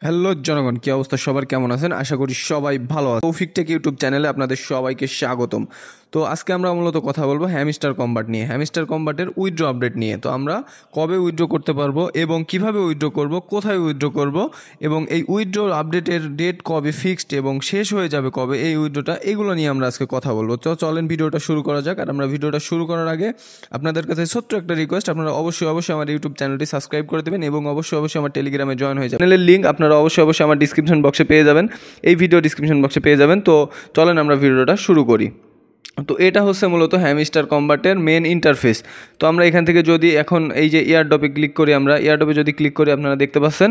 Hello জনগণ, কি অবস্থা? সবার কেমন আছেন? আশা করি সবাই ভালো আছে। তৌফিক টেক ইউটিউব চ্যানেলে আপনাদের সবাইকে স্বাগতম। তো আজকে আমরা মূলত কথা বলবো হ্যামস্টার কম্বাট নিয়ে, হ্যামস্টার কম্বাটের উইথড্র আপডেট নিয়ে। তো আমরা কবে উইথড্র করতে পারবো এবং কিভাবে উইথড্র করব, কোথায় উইথড্র করব এবং এই উইথড্র আপডেটের ডেট কবে ফিক্সড এবং শেষ হয়ে যাবে কবে এই উইথড্রটা, এগুলো নিয়ে আমরা আজকে কথা বলবো। তো চলেন ভিডিওটা শুরু করা যাক। আর আমরা ভিডিওটা শুরু করার আগে আপনাদের কাছে ছোট্ট একটা রিকোয়েস্ট, আপনারা অবশ্যই আমার ইউটিউব চ্যানেলটি সাবস্ক্রাইব করে দেবেন এবং অবশ্যই আমার টেলিগ্রামে জয়েন হয়ে যাবেন। চ্যানেলের লিঙ্ক আপনারা অবশ্যই আমার ডিসক্রিপশন বক্সে পেয়ে যাবেন, এই ভিডিও ডিসক্রিপশন বক্সে পেয়ে যাবেন। তো চলেন আমরা ভিডিওটা শুরু করি। তো এটা হচ্ছে মূলত হ্যামস্টার কম্বাটের মেন ইন্টারফেস। তো আমরা এখান থেকে যদি এখন এই যে এয়ারড্রপে ক্লিক করি, আমরা এয়ারড্রপে যদি ক্লিক করি আপনারা দেখতে পাচ্ছেন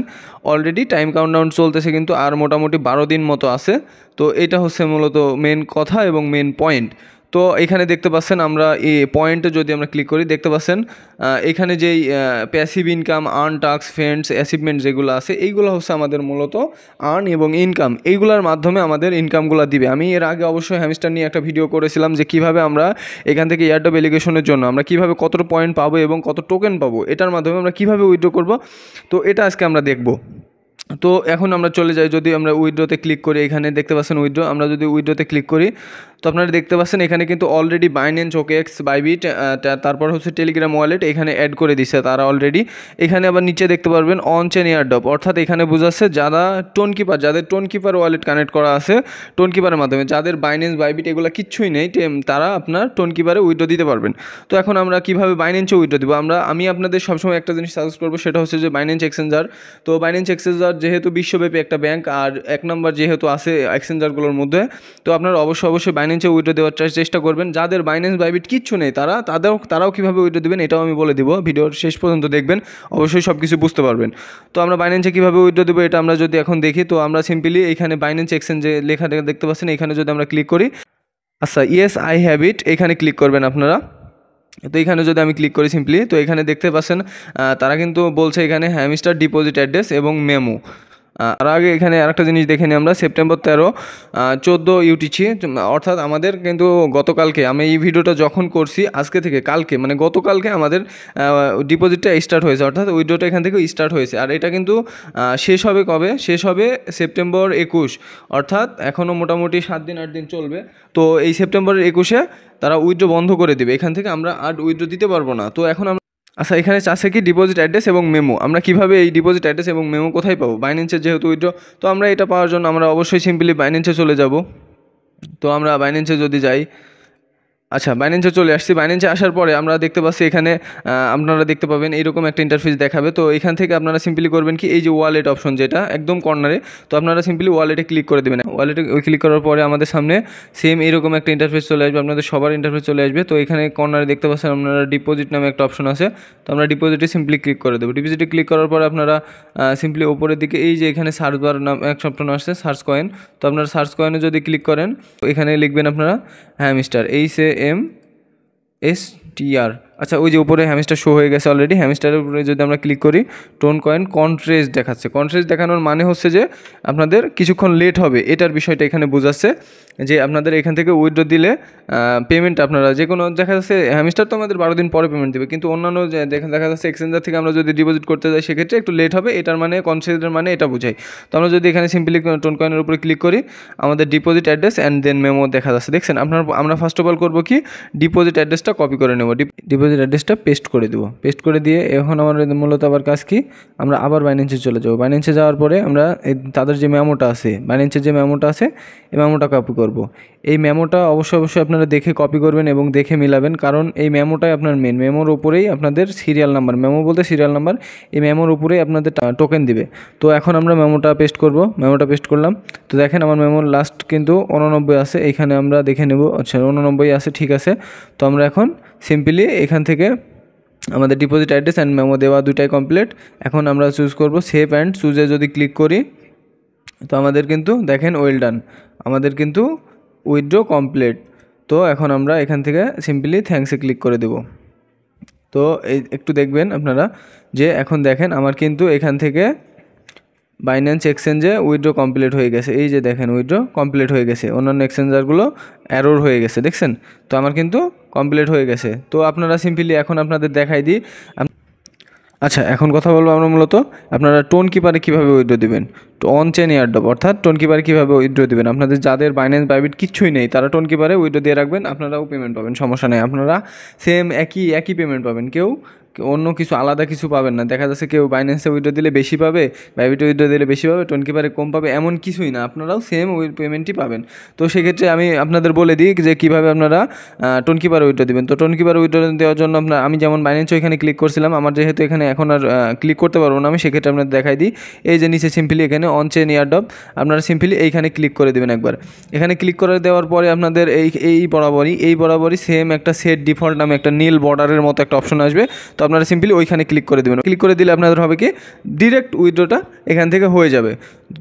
অলরেডি টাইম কাউন্টডাউন চলতেছে, কিন্তু আর মোটামুটি 12 দিন মতো আছে। তো এটা হচ্ছে মূলত মেন কথা এবং মেন পয়েন্ট। তো এখানে দেখতে পাচ্ছেন আমরা এই পয়েন্টে যদি আমরা ক্লিক করি দেখতে পাচ্ছেন এখানে যেই passive income, earn, task, friends, achievement যেগুলো আছে এইগুলো হচ্ছে আমাদের মূলত আর্ন এবং ইনকাম, এইগুলোর মাধ্যমে আমাদের ইনকামগুলো দিবে। আমি এর আগে অবশ্যই হ্যামস্টার নিয়ে একটা ভিডিও করেছিলাম যে কীভাবে আমরা এখান থেকে এয়ারড্রপ এলিগেশনের জন্য আমরা কীভাবে কত পয়েন্ট পাবো এবং কত টোকেন পাবো, এটার মাধ্যমে আমরা কীভাবে উইথড্র করব। তো এটা আজকে আমরা দেখব। তো এখন আমরা চলে যাই, যদি আমরা উইথড্রোতে ক্লিক করি, এখানে দেখতে পাচ্ছেন উইথড্রো, আমরা যদি উইথড্রোতে ক্লিক করি তো আপনারা দেখতে পাচ্ছেন এখানে কিন্তু অলরেডি বাইন্যান্স, ওকেএক্স, বাইবিট, তারপর হচ্ছে টেলিগ্রাম ওয়ালেট এখানে অ্যাড করে দিচ্ছে তারা অলরেডি। এখানে আবার নিচে দেখতে পারবেন অন চেন এয়ারড্রপ, অর্থাৎ এখানে বোঝাচ্ছে যারা টোনকিপার, যাদের টোনকিপার ওয়ালেট কানেক্ট করা আছে, টোনকিপারের মাধ্যমে যাদের বাইন্যান্স, বাইবিট এগুলো কিচ্ছুই নেই, তারা আপনার টোনকিপারে উইথড্রো দিতে পারবেন। তো এখন আমরা কীভাবে বাইন্যান্সে উইথড্রো দিব, আমি আপনাদের সবসময় একটা জিনিস সাজেস্ট করবো, সেটা হচ্ছে যে বাইন্যান্স এক্সচেঞ্জার। তো বাইন্যান্স এক্সচেঞ্জার যেহেতু বিশ্বব্যাপী একটা ব্যাংক আর এক নম্বর যেহেতু আছে এক্সচেঞ্জারগুলোর মধ্যে, তো আপনারা অবশ্যই বাইন্যান্সে উইথড্রো দেওয়ার চেষ্টা করবেন। যাদের বাইন্যান্স, বাইবিট কিচ্ছু নেই তারাও কীভাবে উইথড্রো দেবেন এটাও আমি বলে দিব, ভিডিওর শেষ পর্যন্ত দেখবেন, অবশ্যই সব কিছু বুঝতে পারবেন। তো আমরা বাইন্যান্সে কীভাবে উইথড্রো দেবো এটা আমরা যদি এখন দেখি, তো আমরা সিম্পলি এখানে বাইন্যান্স এক্সচেঞ্জে লেখা দেখতে পাচ্ছেন, এখানে যদি আমরা ক্লিক করি, আচ্ছা ইয়েস আই হ্যাভ ইট, এখানে ক্লিক করবেন আপনারা। তো এখানে যদি আমি ক্লিক করি সিম্পলি, তো এখানে দেখতে পাচ্ছেন তারা কিন্তু বলছে এখানে হ্যামস্টার ডিপোজিট অ্যাড্রেস এবং মেমো। আর আগে এখানে আরেকটা জিনিস দেখে নিই আমরা, সেপ্টেম্বর 13, 14 ইউটিসি, অর্থাৎ আমাদের কিন্তু গতকালকে, আমি এই ভিডিওটা যখন করছি আজকে থেকে কালকে মানে গতকালকে আমাদের ডিপোজিটটা স্টার্ট হয়েছে, অর্থাৎ উইথড্রোটা এখান থেকে স্টার্ট হয়েছে। আর এটা কিন্তু শেষ হবে কবে? শেষ হবে সেপ্টেম্বর 21, অর্থাৎ এখনও মোটামুটি 7 দিন 8 দিন চলবে। তো এই সেপ্টেম্বরের 21-এ তারা উইথড্রো বন্ধ করে দেবে, এখান থেকে আমরা আর উইথড্রো দিতে পারবো না। তো এখন আমরা, আচ্ছা এখানে চাচ্ছে কি ডিপোজিট অ্যাড্রেস এবং মেমো, আমরা কীভাবে এই ডিপোজিট অ্যাড্রেস এবং মেমো কোথায় পাবো? বাইন্যান্সের যেহেতু উইথড্রো, তো আমরা এটা পাওয়ার জন্য আমরা অবশ্যই সিম্পলি বাইন্যান্সে চলে যাব। তো আমরা বাইন্যান্সে যদি যাই, আচ্ছা বাইন্যান্সে চলে আসছি। বাইন্যান্সে আসার পরে আমরা দেখতে পাচ্ছি এখানে আপনারা দেখতে পাবেন এইরকম একটা ইন্টারফেস দেখাবে। তো এখান থেকে আপনারা সিম্পলি করবেন কি, এই যে ওয়ালেট অপশন যেটা একদম কর্নারে, তো আপনারা সিম্পলি ওয়ালেটে ক্লিক করে দেবেন। ওয়ালেটে ক্লিক করার পরে আমাদের সামনে সেম এইরকম একটা ইন্টারফেস চলে আসবে, আপনাদের সবার ইন্টারফেস চলে আসবে। তো এখানে কর্নারে দেখতে পাচ্ছেন আপনারা ডিপোজিট নামে একটা অপশন আছে, তো আমরা ডিপোজিটে সিম্পলি ক্লিক করে দেবো। ডিপোজিটে ক্লিক করার পরে আপনারা সিম্পলি ওপরের দিকে এই যে এখানে সার্চ বার নাম এক অপশন আসছে, সার্চ কয়েন। তো আপনারা সার্চ কয়েনে যদি ক্লিক করেন, এখানে লিখবেন আপনারা হ্যামস্টার, HAMSTR। আচ্ছা ওই যে উপরে হ্যামস্টার শো হয়ে গেছে অলরেডি, হ্যামস্টারের উপরে যদি আমরা ক্লিক করি, টোন কয়েন কন্ট্রেস দেখাচ্ছে। কন্ট্রেস দেখানোর মানে হচ্ছে যে আপনাদের কিছুক্ষণ লেট হবে, এটার বিষয়টা এখানে বোঝাচ্ছে যে আপনাদের এখান থেকে উইথড্র দিলে পেমেন্ট আপনারা যে কোনো, দেখা যাচ্ছে হ্যামস্টার তো আমাদের 12 দিন পরে পেমেন্ট দেবে, কিন্তু অন্যান্য দেখা যাচ্ছে এক্সচেঞ্জার থেকে আমরা যদি ডিপোজিট করতে যাই সেক্ষেত্রে একটু লেট হবে, এটার মানে কন্ট্রেসের মানে এটা বোঝায়। তো আমরা যদি এখানে সিম্পলি টোন কয়েনের উপরে ক্লিক করি, আমাদের deposit address and then memo দেখা যাচ্ছে, দেখছেন আমরা ফার্স্ট অফ অল করবো কি, ডিপোজিট অ্যাড্রেসটা কপি করে নেব, ডিপোজিট অ্যাড্রেসটা পেস্ট করে দেবো। পেস্ট করে দিয়ে এখন আমাদের মূলত আবার কাজ কি, আমরা আবার বাইন্যান্সে চলে যাবো। বাইন্যান্সে যাওয়ার পরে আমরা তাদের যে মেমোটা আছে, বাইন্যান্সের যে মেমোটা আছে এই মেমোটা কপি করব। এই মেমোটা অবশ্যই আপনারা দেখে কপি করবেন এবং দেখে মিলাবেন, কারণ এই মেমোটাই আপনার মেন, মেমোর উপরেই আপনাদের সিরিয়াল নাম্বার, মেমো বলতে সিরিয়াল নাম্বার, এই মেমোর উপরেই আপনাদের টোকেন দিবে। তো এখন আমরা মেমোটা পেস্ট করব, মেমোটা পেস্ট করলাম। তো দেখেন আমার মেমোর লাস্ট কিন্তু 89 আছে, এইখানে আমরা দেখে নেব, আচ্ছা 89 আছে, ঠিক আছে। তো আমরা এখন সিম্পলি এখান থেকে আমাদের ডিপোজিট অ্যাড্রেস অ্যান্ড মেমো দেওয়া দুইটাই কমপ্লিট। এখন আমরা চুজ করব সেভ অ্যান্ড চুজে যদি ক্লিক করি, তো আমাদের কিন্তু দেখেন ওয়েল ডান, আমাদের কিন্তু উইথড্র কমপ্লিট। তো এখন আমরা এখান থেকে সিম্পলি থ্যাঙ্কসে ক্লিক করে দেব। তো এই একটু দেখবেন আপনারা যে এখন দেখেন আমার কিন্তু এখান থেকে বাইন্যান্স এক্সচেঞ্জে উইথড্র কমপ্লিট হয়ে গেছে, এই যে দেখেন উইথড্র কমপ্লিট হয়ে গেছে, অন্যান্য এক্সচেঞ্জারগুলো এরর হয়ে গেছে, দেখছেন? তো আমার কিন্তু কমপ্লিট হয়ে গেছে। তো আপনারা সিম্পলি এখন আপনাদের দেখাই দিই, আচ্ছা, এখন কথা বলবো আমরা মূলত আপনারা টোন কিপারে কীভাবে উইথড্র দিবেন। তো অন চেন এয়ারড্রপ অর্থাৎ টোন কিপারে কীভাবে উইথড্র দিবেন, আপনাদের যাদের বাইন্যান্স বাইবিট কিচ্ছুই নেই তারা টোন কিপারে উইথড্র দিয়ে রাখবেন, আপনারাও পেমেন্ট পাবেন, সমস্যা নেই। আপনারা সেম একই পেমেন্ট পাবেন, কেউ অন্য কিছু আলাদা কিছু পাবেন না। দেখা যাচ্ছে কেউ বাইন্যান্সে উইথড্র দিলে বেশি পাবে, বাইবিটে উইথড্র দিলে বেশি পাবে, টোন কিপারে কম পাবে, এমন কিছুই না, আপনারাও সেম পেমেন্টই পাবেন। তো সেক্ষেত্রে আমি আপনাদের বলে দিই যে কীভাবে আপনারা টোন কিপারে উইথড্র দেবেন। তো টোন কিপারে উইথড্র দেওয়ার জন্য আমি যেমন বাইন্যান্স এখানে ক্লিক করছিলাম, আমার যেহেতু এখানে এখন আর ক্লিক করতে পারবো না, আমি সেক্ষেত্রে আপনাদের দেখাই দিই। এই যে নিচে সিম্পলি এখানে অন চেন এয়ারড্রপ, আপনারা সিম্পলি এইখানে ক্লিক করে দেবেন একবার। এখানে ক্লিক করে দেওয়ার পরে আপনাদের এই বরাবরই সেম একটা সেট ডিফল্ট নামে একটা নীল বর্ডারের মতো একটা অপশন আসবে। তো আপনারা সিম্পলি ওইখানে ক্লিক করে দেবেন। ক্লিক করে দিলে আপনাদের হবে কি ডিরেক্ট উইথড্রটা এখান থেকে হয়ে যাবে।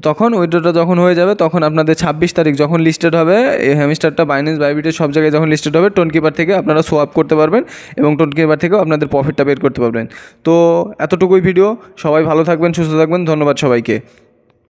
তখন উইথড্রটা যখন হয়ে যাবে তখন আপনাদের 26 তারিখ যখন লিস্টেড হবে এই হ্যামস্টারটা বাইন্যান্স বাইবিটের সব জায়গায় যখন লিস্টেড হবে, টোন কিপার থেকে আপনারা সোয়াপ করতে পারবেন এবং টোন কিপার থেকেও আপনাদের প্রফিটটা বের করতে পারবেন। তো এতটুকুই ভিডিও, সবাই ভালো থাকবেন, সুস্থ থাকবেন, ধন্যবাদ সবাইকে।